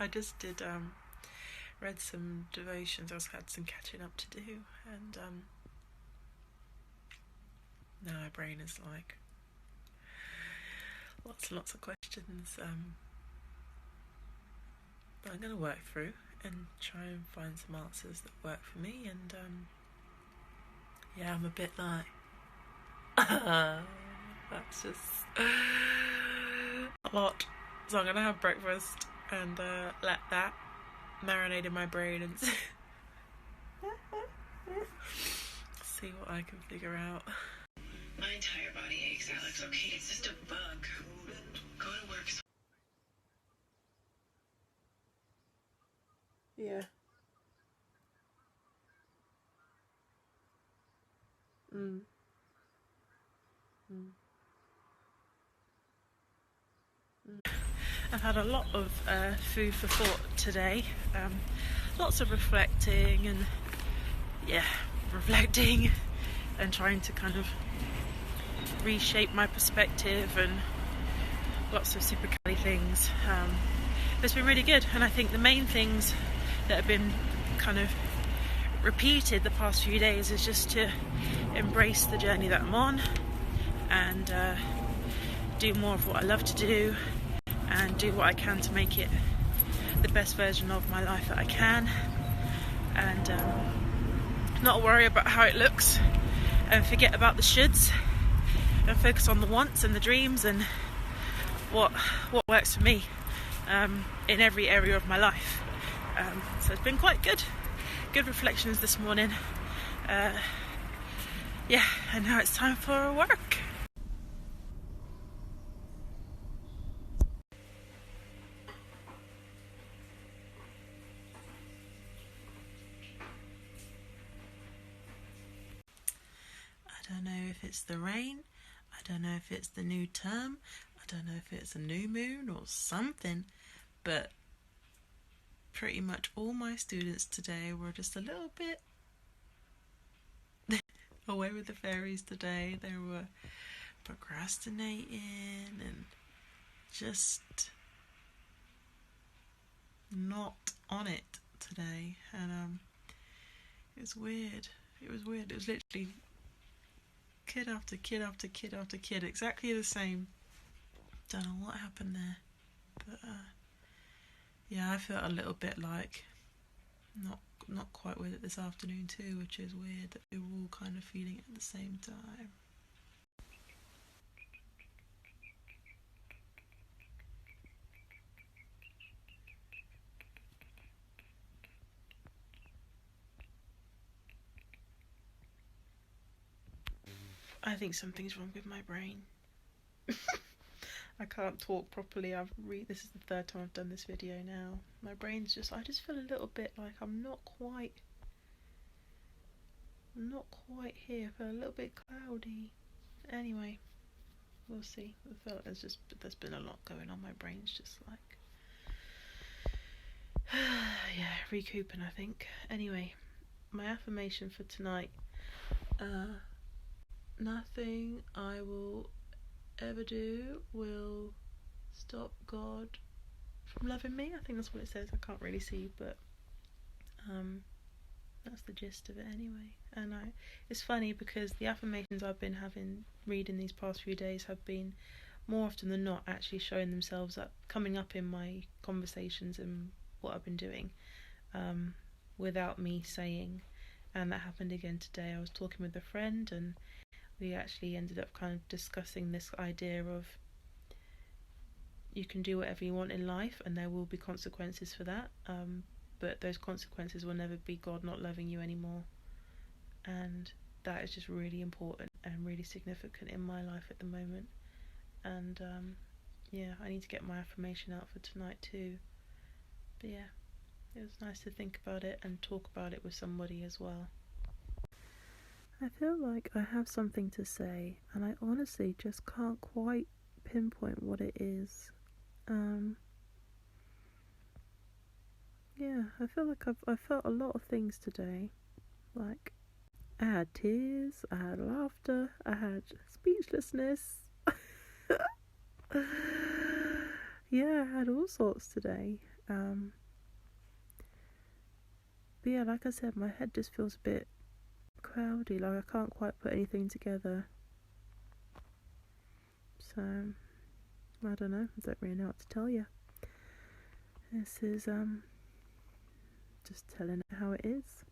I just did read some devotions. I also had some catching up to do, and now my brain is like lots and lots of questions. But I'm going to work through and try and find some answers that work for me. And yeah, I'm a bit like that's just a lot. So I'm going to have breakfast and let that marinate in my brain and see what I can figure out. My entire body aches, Alex. Okay, it's just a bug. Go to work. Yeah. I've had a lot of food for thought today. Lots of reflecting and trying to kind of reshape my perspective, and lots of Super Kallie things. It's been really good, and I think the main things that have been kind of repeated the past few days is just to embrace the journey that I'm on and do more of what I love to do and do what I can to make it the best version of my life that I can, and not worry about how it looks and forget about the shoulds and focus on the wants and the dreams and what works for me in every area of my life. So it's been quite good reflections this morning. And now it's time for work. I don't know if it's the rain, I don't know if it's the new term, I don't know if it's a new moon or something, but pretty much all my students today were just a little bit away with the fairies today. They were procrastinating and just not on it today, and it was weird. It was literally kid after kid after kid after kid, exactly the same. Don't know what happened there, but yeah, I felt a little bit like not quite with it this afternoon too, which is weird that we were all kind of feeling it at the same time. I think something's wrong with my brain. I can't talk properly. This is the third time I've done this video now. My brain's I just feel a little bit like I'm not quite here. I feel a little bit cloudy. Anyway, we'll see. I feel like there's been a lot going on. My brain's just like recouping, I think. Anyway, my affirmation for tonight: nothing I will ever do will stop God from loving me. I think that's what it says. I can't really see, but that's the gist of it anyway. And it's funny because the affirmations I've been reading these past few days have been more often than not actually showing themselves coming up in my conversations and what I've been doing without me saying. And that happened again today. I was talking with a friend and we actually ended up kind of discussing this idea of you can do whatever you want in life and there will be consequences for that, but those consequences will never be God not loving you anymore. And that is just really important and really significant in my life at the moment. And I need to get my affirmation out for tonight too. But yeah, it was nice to think about it and talk about it with somebody as well. I feel like I have something to say and I honestly just can't quite pinpoint what it is. I feel like I felt a lot of things today. Like, I had tears, I had laughter, I had speechlessness. I had all sorts today. But yeah, like I said, my head just feels a bit cloudy, like I can't quite put anything together. So, I don't know, I don't really know what to tell you. This is, just telling it how it is.